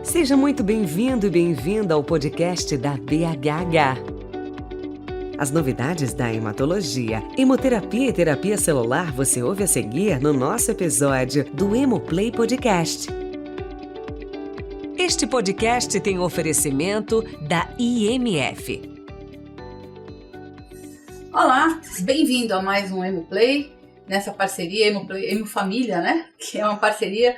Seja muito bem-vindo e bem-vinda ao podcast da BHH. As novidades da hematologia, hemoterapia e terapia celular você ouve a seguir no nosso episódio do Hemoplay Podcast. Este podcast tem oferecimento da IMF. Olá, bem-vindo a mais um Hemoplay, nessa parceria Hemofamília, né? Que é uma parceria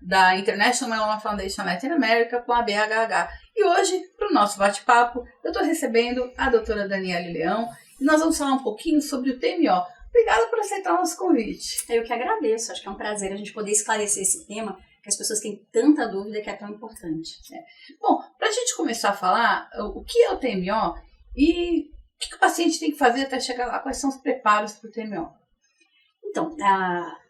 da International Myeloma Foundation Latin America com a BHH. E hoje, para o nosso bate-papo, eu estou recebendo a doutora Daniele Leão e nós vamos falar um pouquinho sobre o TMO. Obrigada por aceitar o nosso convite. Eu que agradeço, acho que é um prazer a gente poder esclarecer esse tema, que as pessoas têm tanta dúvida que é tão importante. Bom, para a gente começar a falar o que é o TMO e o que o paciente tem que fazer até chegar lá, quais são os preparos para o TMO? Então,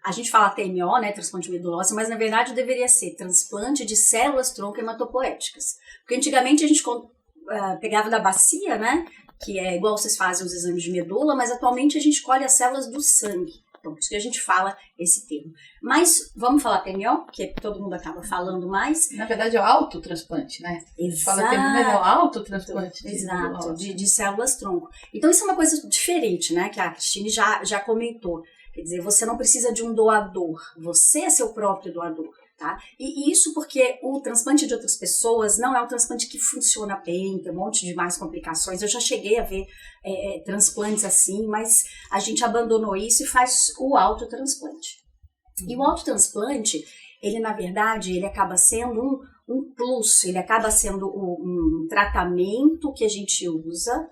a gente fala TMO, né, transplante de medula óssea, mas na verdade deveria ser transplante de células-tronco hematopoéticas. Porque antigamente a gente pegava da bacia, né, que é igual vocês fazem os exames de medula, mas atualmente a gente colhe as células do sangue. Então, por isso que a gente fala esse termo. Mas vamos falar TMO, que todo mundo acaba falando mais. Na verdade é o autotransplante, né? Exato. Fala TMO, mas é o autotransplante. Exato, de células-tronco. Então isso é uma coisa diferente, né, que a Cristine já comentou. Quer dizer, você não precisa de um doador, você é seu próprio doador, tá? E isso porque o transplante de outras pessoas não é um transplante que funciona bem, tem um monte de mais complicações. Eu já cheguei a ver transplantes assim, mas a gente abandonou isso e faz o autotransplante. E o autotransplante, ele na verdade, ele acaba sendo um plus, ele acaba sendo um tratamento que a gente usa,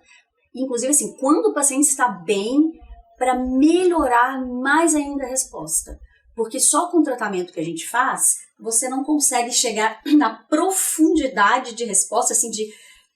inclusive assim, quando o paciente está bem, para melhorar mais ainda a resposta. Porque só com o tratamento que a gente faz, você não consegue chegar na profundidade de resposta, assim, de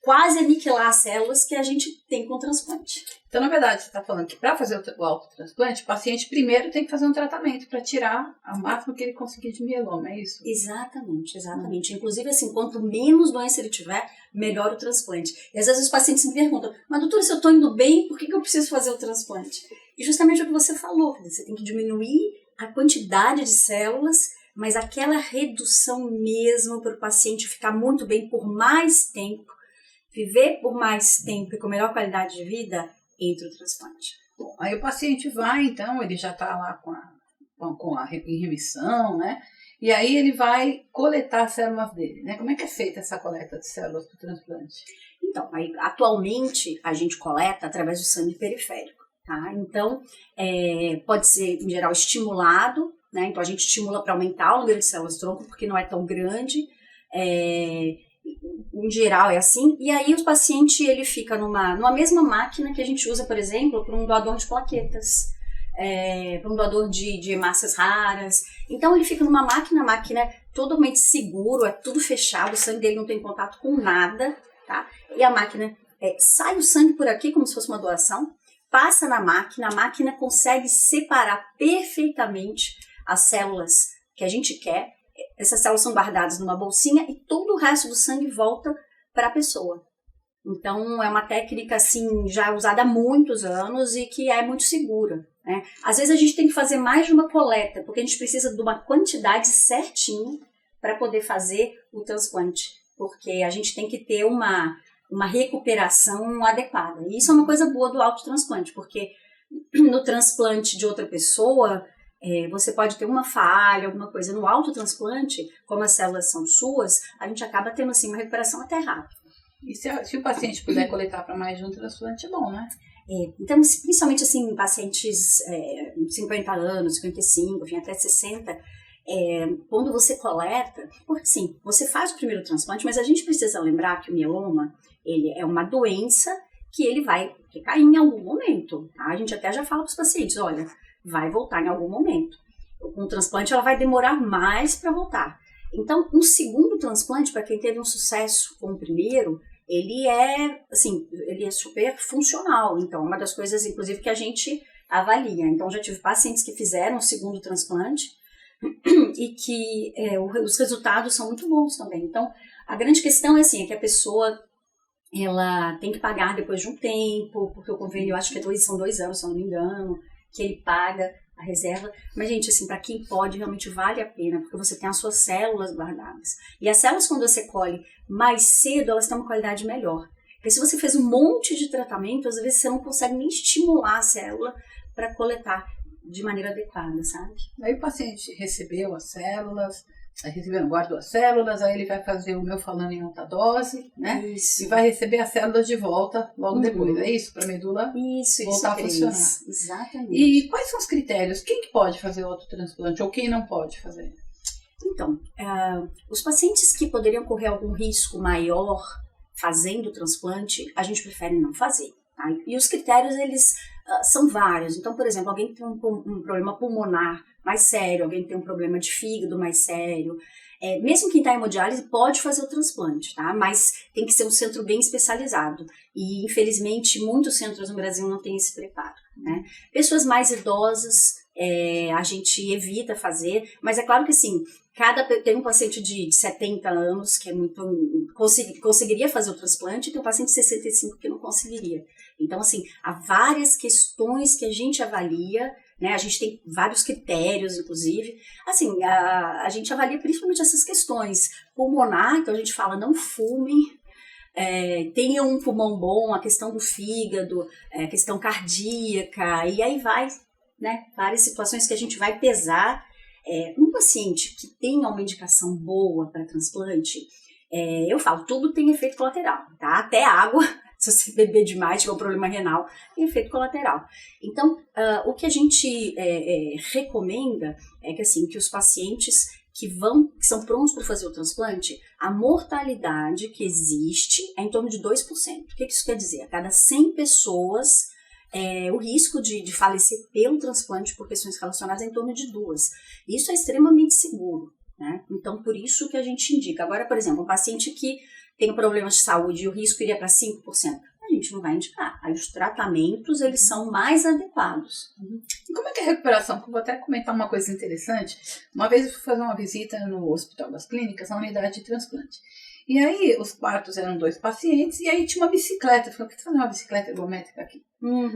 quase aniquilar as células que a gente tem com o transplante. Então, na verdade, você está falando que para fazer o autotransplante, o paciente primeiro tem que fazer um tratamento para tirar o máximo que ele conseguir de mieloma, é isso? Exatamente. Inclusive, assim, quanto menos doença ele tiver, melhor o transplante. E às vezes os pacientes me perguntam, mas doutora, se eu estou indo bem, por que eu preciso fazer o transplante? E justamente o que você falou, você tem que diminuir a quantidade de células, mas aquela redução mesmo para o paciente ficar muito bem por mais tempo, viver por mais tempo e com melhor qualidade de vida, entre o transplante. Bom, aí o paciente vai, então, ele já está lá em remissão, né? E aí ele vai coletar as células dele, né? Como é que é feita essa coleta de células para o transplante? Então, atualmente a gente coleta através do sangue periférico, tá? Então, pode ser, em geral, estimulado, né? Então, a gente estimula para aumentar o número de células-tronco, porque não é tão grande, em geral é assim, e aí o paciente ele fica numa mesma máquina que a gente usa, por exemplo, para um doador de plaquetas, para um doador de hemácias raras. Então ele fica numa máquina, a máquina é totalmente seguro, é tudo fechado, o sangue dele não tem contato com nada, tá? E a máquina sai o sangue por aqui como se fosse uma doação, passa na máquina, a máquina consegue separar perfeitamente as células que a gente quer. Essas células são guardadas numa bolsinha e todo o resto do sangue volta para a pessoa. Então, é uma técnica assim, já usada há muitos anos e que é muito segura, né? Às vezes a gente tem que fazer mais de uma coleta, porque a gente precisa de uma quantidade certinha para poder fazer o transplante, porque a gente tem que ter uma recuperação adequada. E isso é uma coisa boa do autotransplante, porque no transplante de outra pessoa, você pode ter uma falha, alguma coisa. No autotransplante, como as células são suas, a gente acaba tendo assim, uma recuperação até rápida. E se o paciente puder coletar para mais de um transplante, é bom, né? Então, principalmente assim, em pacientes 50 anos, 55, enfim, até 60, quando você coleta, porque assim, você faz o primeiro transplante, mas a gente precisa lembrar que o mieloma, ele é uma doença que ele vai recair em algum momento, tá? A gente até já fala para os pacientes, olha, vai voltar em algum momento. Com o transplante, ela vai demorar mais para voltar. Então, um segundo transplante, para quem teve um sucesso com o primeiro, ele é super funcional. Então, é uma das coisas, inclusive, que a gente avalia. Então, já tive pacientes que fizeram o segundo transplante e que os resultados são muito bons também. Então, a grande questão é que a pessoa ela tem que pagar depois de um tempo, porque o convênio, eu acho que são 2 anos, se eu não me engano, que ele paga a reserva. Mas, gente, assim, para quem pode, realmente vale a pena, porque você tem as suas células guardadas. E as células, quando você colhe mais cedo, elas têm uma qualidade melhor. Porque se você fez um monte de tratamento, às vezes você não consegue nem estimular a célula para coletar de maneira adequada, sabe? Aí o paciente recebeu as células, guardou as células, aí ele vai fazer o meu falando em alta dose, né? Isso. E vai receber as células de volta logo depois, é isso? Para a medula voltar a funcionar. Exatamente. E quais são os critérios? Quem que pode fazer autotransplante ou quem não pode fazer? Então, os pacientes que poderiam correr algum risco maior fazendo o transplante, a gente prefere não fazer. Tá? E os critérios, eles são vários. Então, por exemplo, alguém que tem um problema pulmonar mais sério, alguém que tem um problema de fígado mais sério, mesmo quem está em hemodiálise pode fazer o transplante, tá? Mas tem que ser um centro bem especializado. E, infelizmente, muitos centros no Brasil não têm esse preparo, né? Pessoas mais idosas, a gente evita fazer, mas é claro que, assim, tem um paciente de 70 anos que é muito conseguiria fazer o transplante e tem um paciente de 65 que não conseguiria. Então, assim, há várias questões que a gente avalia, né? A gente tem vários critérios, inclusive. Assim, a gente avalia principalmente essas questões. Pulmonar, então a gente fala não fume, tenha um pulmão bom, a questão do fígado, a questão cardíaca, e aí vai, né? Várias situações que a gente vai pesar. Um paciente que tenha uma indicação boa para transplante, eu falo, tudo tem efeito colateral, tá? Até água, se você beber demais, tiver um problema renal, tem efeito colateral. Então, o que a gente recomenda é que, assim, que os pacientes que são prontos para fazer o transplante, a mortalidade que existe é em torno de 2%. O que isso quer dizer? A cada 100 pessoas, o risco de falecer pelo transplante por questões relacionadas é em torno de 2. Isso é extremamente seguro, né? Então, por isso que a gente indica. Agora, por exemplo, um paciente que tem problemas de saúde e o risco iria para 5%, a gente não vai indicar. Aí os tratamentos, eles são mais adequados. E como é que é a recuperação? Eu vou até comentar uma coisa interessante. Uma vez eu fui fazer uma visita no Hospital das Clínicas, na unidade de transplante. E aí, os quartos eram 2 pacientes, e aí tinha uma bicicleta. Eu falei, por que você faz uma bicicleta ergométrica aqui?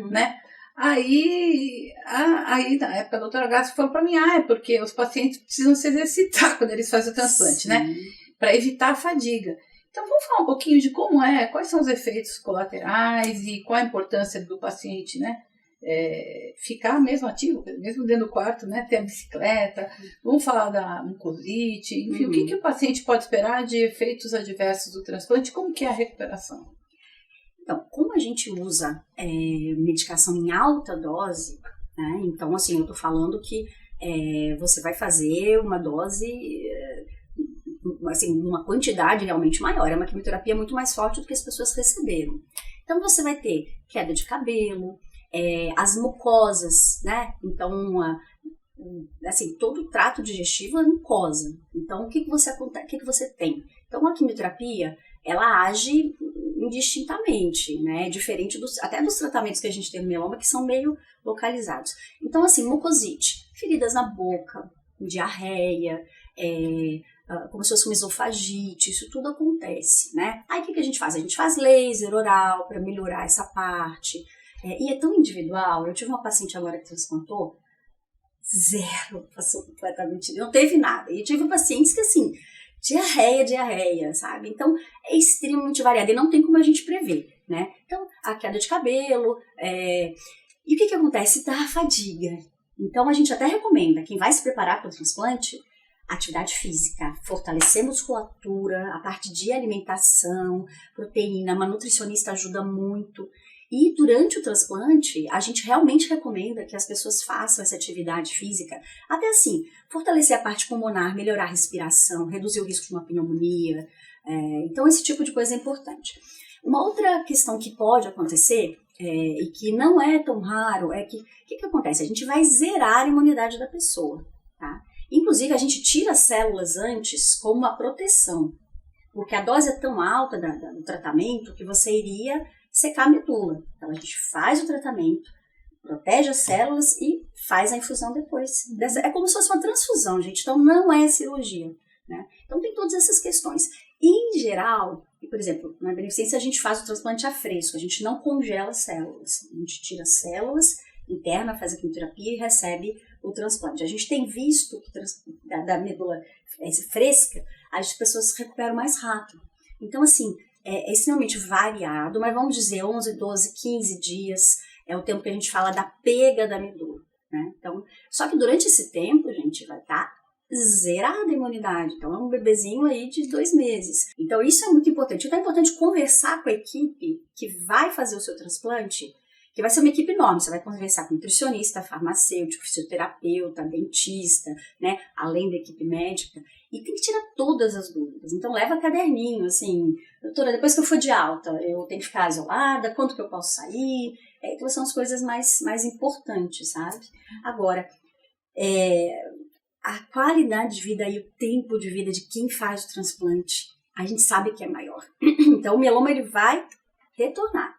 Né? Aí, na época, a doutora Gassi falou para mim, é porque os pacientes precisam se exercitar quando eles fazem o transplante, né? Para evitar a fadiga. Então, vamos falar um pouquinho de como quais são os efeitos colaterais e qual a importância do paciente, né? Ficar mesmo ativo, mesmo dentro do quarto, né? Ter a bicicleta. Vamos falar da mucosite, enfim, o que o paciente pode esperar de efeitos adversos do transplante, como que é a recuperação? Então, como a gente usa medicação em alta dose, né? Então, assim, eu tô falando que você vai fazer uma dose, assim, uma quantidade realmente maior. É uma quimioterapia muito mais forte do que as pessoas receberam. Então, você vai ter queda de cabelo, as mucosas, né? Então, assim, todo o trato digestivo é mucosa. Então, o que você tem? Então, a quimioterapia, ela age indistintamente, né? Diferente até dos tratamentos que a gente tem no mieloma, que são meio localizados. Então, assim, mucosite, feridas na boca, diarreia, como se fosse uma esofagite, isso tudo acontece, né? Aí, o que a gente faz? A gente faz laser oral para melhorar essa parte. E é tão individual. Eu tive uma paciente agora que transplantou, zero, passou completamente, não teve nada. E tive pacientes que, assim, diarreia, sabe? Então, é extremamente variado e não tem como a gente prever, né? Então, a queda de cabelo, e o que acontece? Dá a fadiga. Então, a gente até recomenda, quem vai se preparar para o transplante, atividade física, fortalecer musculatura, a parte de alimentação, proteína, uma nutricionista ajuda muito. E durante o transplante, a gente realmente recomenda que as pessoas façam essa atividade física, até assim, fortalecer a parte pulmonar, melhorar a respiração, reduzir o risco de uma pneumonia. Então, esse tipo de coisa é importante. Uma outra questão que pode acontecer, e que não é tão raro, é que o que acontece? A gente vai zerar a imunidade da pessoa, tá? Inclusive, a gente tira as células antes como uma proteção, porque a dose é tão alta do tratamento que você iria secar a medula. Então, a gente faz o tratamento, protege as células e faz a infusão depois. É como se fosse uma transfusão, gente. Então, não é cirurgia, né? Então, tem todas essas questões. Em geral, por exemplo, na beneficência, a gente faz o transplante a fresco. A gente não congela as células. A gente tira as células interna, faz a quimioterapia e recebe o transplante. A gente tem visto que da medula fresca, as pessoas se recuperam mais rápido. Então, assim, é extremamente variado, mas vamos dizer 11, 12, 15 dias é o tempo que a gente fala da pega da medula, né? Então, só que durante esse tempo, gente, vai estar zerada a imunidade. Então, é um bebezinho aí de 2 meses. Então, isso é muito importante. Então, é importante conversar com a equipe que vai fazer o seu transplante, que vai ser uma equipe enorme. Você vai conversar com nutricionista, farmacêutico, fisioterapeuta, dentista, né? Além da equipe médica. E tem que tirar todas as dúvidas. Então, leva caderninho, assim, doutora, depois que eu for de alta, eu tenho que ficar isolada? Quanto que eu posso sair? Então, são as coisas mais importantes, sabe? Agora, a qualidade de vida e o tempo de vida de quem faz o transplante, a gente sabe que é maior. Então, o mieloma, ele vai retornar.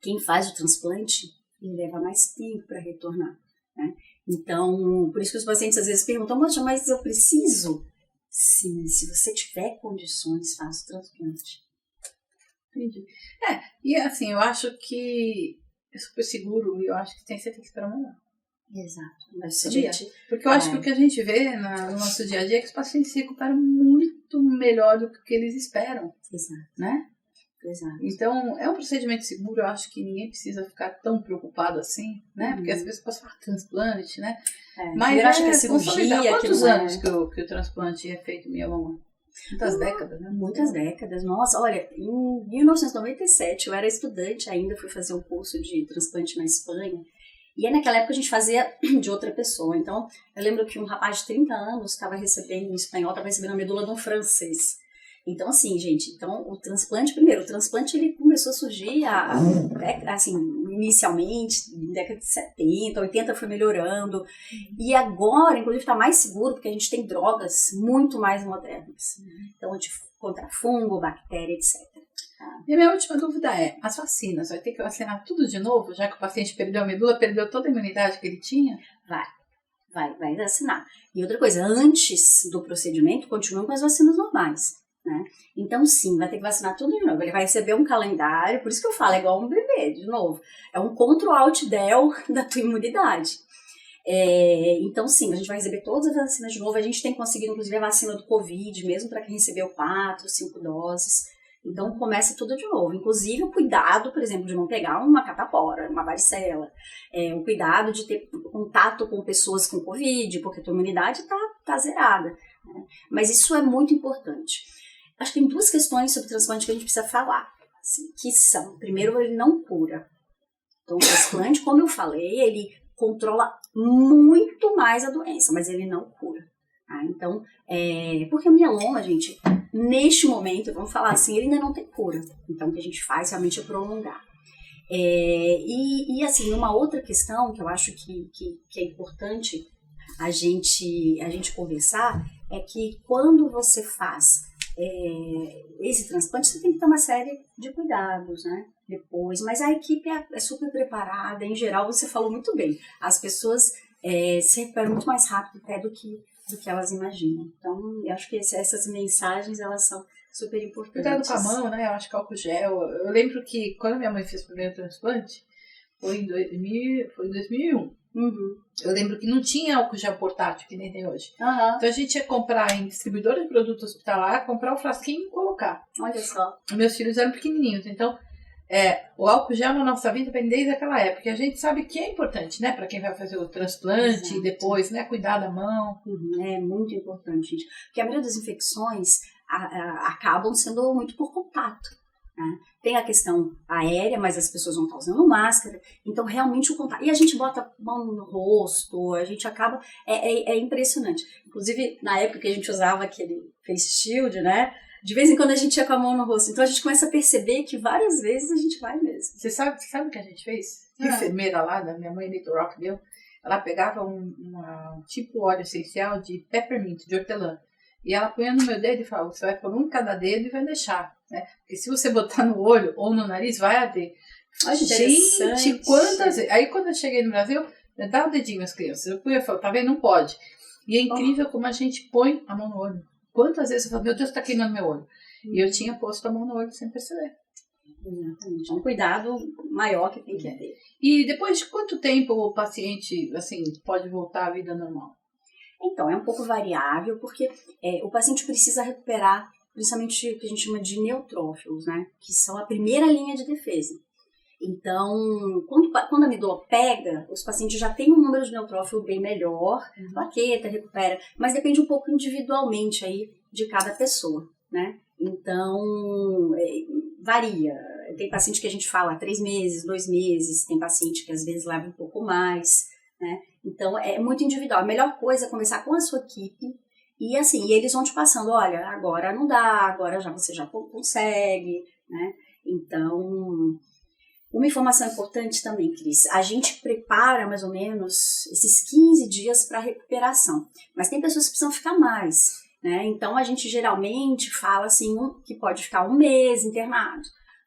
Quem faz o transplante, ele leva mais tempo para retornar, né? Então, por isso que os pacientes às vezes perguntam, mas eu preciso? Sim, se você tiver condições, faça o transplante. Entendi. E assim, eu acho que é super seguro e eu acho que você tem que esperar melhor. Exato. Mas porque eu acho que o que a gente vê no nosso dia a dia é que os pacientes se recuperam muito melhor do que eles esperam. Exato. Né? Exato. Então, é um procedimento seguro, eu acho que ninguém precisa ficar tão preocupado assim, né? Porque às vezes pode falar transplante, né? Mas eu acho que a cirurgia... Quantos anos que o transplante é feito em mieloma? Muitas décadas, né? Muitas décadas. Nossa, olha, em 1997, eu era estudante ainda, fui fazer um curso de transplante na Espanha. E aí, naquela época a gente fazia de outra pessoa. Então, eu lembro que um rapaz de 30 anos estava recebendo, em espanhol, estava recebendo a medula de um francês. Então, assim, gente, o transplante ele começou a surgir, assim, inicialmente, na década de 70, 80 foi melhorando. E agora, inclusive, está mais seguro, porque a gente tem drogas muito mais modernas. Então, contra fungo, bactéria, etc. E a minha última dúvida é, as vacinas, vai ter que vacinar tudo de novo, já que o paciente perdeu a medula, perdeu toda a imunidade que ele tinha? Vai vacinar. E outra coisa, antes do procedimento, continuam com as vacinas normais, né? Então, sim, vai ter que vacinar tudo de novo. Ele vai receber um calendário, por isso que eu falo, é igual um bebê, de novo. É um Ctrl-Alt-Del da tua imunidade. Então, sim, a gente vai receber todas as vacinas de novo. A gente tem conseguido, inclusive, a vacina do Covid, mesmo para quem recebeu 4, 5 doses. Então, começa tudo de novo. Inclusive, o cuidado, por exemplo, de não pegar uma catapora, uma varicela. O cuidado de ter contato com pessoas com Covid, porque a tua imunidade tá zerada, né? Mas isso é muito importante. Acho que tem 2 questões sobre o transplante que a gente precisa falar, assim, que são, primeiro, ele não cura. Então, o transplante, como eu falei, ele controla muito mais a doença, mas ele não cura. Tá? Então, porque o mieloma, gente, neste momento, vamos falar assim, ele ainda não tem cura. Então, o que a gente faz realmente é prolongar. E assim, uma outra questão que eu acho que é importante a gente conversar é que quando você faz esse transplante, você tem que ter uma série de cuidados, né? Depois, mas a equipe é super preparada, em geral, você falou muito bem, as pessoas se recuperam muito mais rápido até do que elas imaginam. Então, eu acho que essas mensagens, elas são super importantes. Cuidado com a mão, né? Eu acho que álcool gel. Eu lembro que quando minha mãe fez o primeiro transplante, foi em 2001. Uhum. Eu lembro que não tinha álcool gel portátil, que nem tem hoje. Uhum. Então a gente ia comprar em distribuidora de produto hospitalar, comprar o frasquinho e colocar. Olha só. Meus filhos eram pequenininhos, então o álcool gel na nossa vida vem desde aquela época. E a gente sabe que é importante, né? Para quem vai fazer o transplante. Exato. E depois, né? Cuidar da mão. É muito importante, gente. Porque a maioria das infecções acabam sendo muito por contato. Né? Tem a questão aérea, mas as pessoas não estão usando máscara, então realmente o contato. E a gente bota a mão no rosto, a gente acaba. É impressionante. Inclusive, na época que a gente usava aquele face shield, né? De vez em quando a gente ia com a mão no rosto. Então a gente começa a perceber que várias vezes a gente vai mesmo. Você sabe o que a gente fez? A enfermeira lá, da minha mãe, Nito Rockville, ela pegava um tipo óleo essencial de peppermint, de hortelã. E ela punha no meu dedo e falava, você vai pôr um em cada dedo e vai deixar, né? Porque se você botar no olho ou no nariz, vai arder. Gente, quantas vezes... Aí quando eu cheguei no Brasil, eu dava o dedinho às crianças. Eu punha e falava, tá vendo? Não pode. E é incrível como a gente põe a mão no olho. Quantas vezes eu falo, meu Deus, tá queimando meu olho. E eu tinha posto a mão no olho sem perceber. Exatamente. É um cuidado maior que tem que ter. E depois de quanto tempo o paciente, assim, pode voltar à vida normal? Então, é um pouco variável, porque o paciente precisa recuperar, principalmente o que a gente chama de neutrófilos, né? Que são a primeira linha de defesa. Então, quando a medula pega, os pacientes já têm um número de neutrófilo bem melhor, plaqueta, recupera, mas depende um pouco individualmente aí de cada pessoa, né? Então, varia. Tem paciente que a gente fala 3 meses, 2 meses, tem paciente que às vezes leva um pouco mais, né? Então, é muito individual. A melhor coisa é começar com a sua equipe e assim, e eles vão te passando, olha, agora não dá, agora você já consegue, né? Então, uma informação importante também, Cris, a gente prepara mais ou menos esses 15 dias para recuperação, mas tem pessoas que precisam ficar mais, né? Então, a gente geralmente fala assim, que pode ficar 1 mês internado,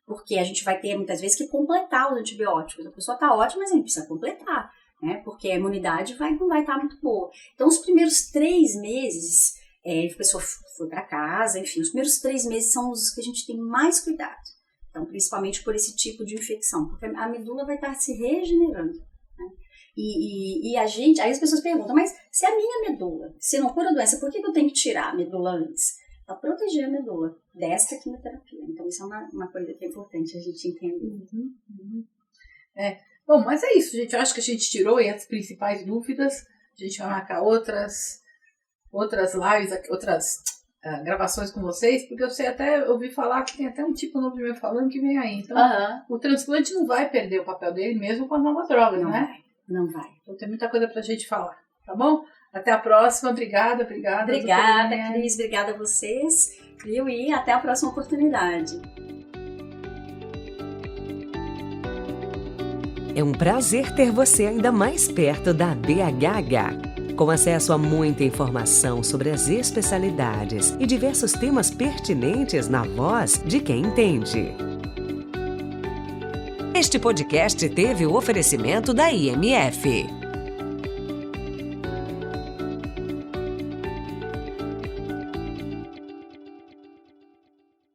porque a gente vai ter muitas vezes que completar os antibióticos. A pessoa está ótima, mas a gente precisa completar, né? Porque a imunidade não vai estar muito boa. Então, os primeiros 3 meses, a pessoa foi para casa, enfim, os primeiros 3 meses são os que a gente tem mais cuidado. Então, principalmente por esse tipo de infecção, porque a medula vai estar se regenerando, né? E a gente, aí as pessoas perguntam, mas se a minha medula, se não cura a doença, por que eu tenho que tirar a medula antes? Para proteger a medula desta quimioterapia. Então, isso é uma coisa que é importante a gente entender. Bom, mas é isso, gente. Eu acho que a gente tirou aí as principais dúvidas. A gente vai marcar outras lives, outras gravações com vocês, porque eu ouvi falar que tem até um tipo novo de meu falando que vem aí. Então, o transplante não vai perder o papel dele mesmo com as novas drogas, né? Não vai. Então, tem muita coisa pra gente falar, tá bom? Até a próxima. Obrigada. Obrigada, Cris. Obrigada a vocês. Viu? E até a próxima oportunidade. É um prazer ter você ainda mais perto da BHH. Com acesso a muita informação sobre as especialidades e diversos temas pertinentes na voz de quem entende. Este podcast teve o oferecimento da IMF.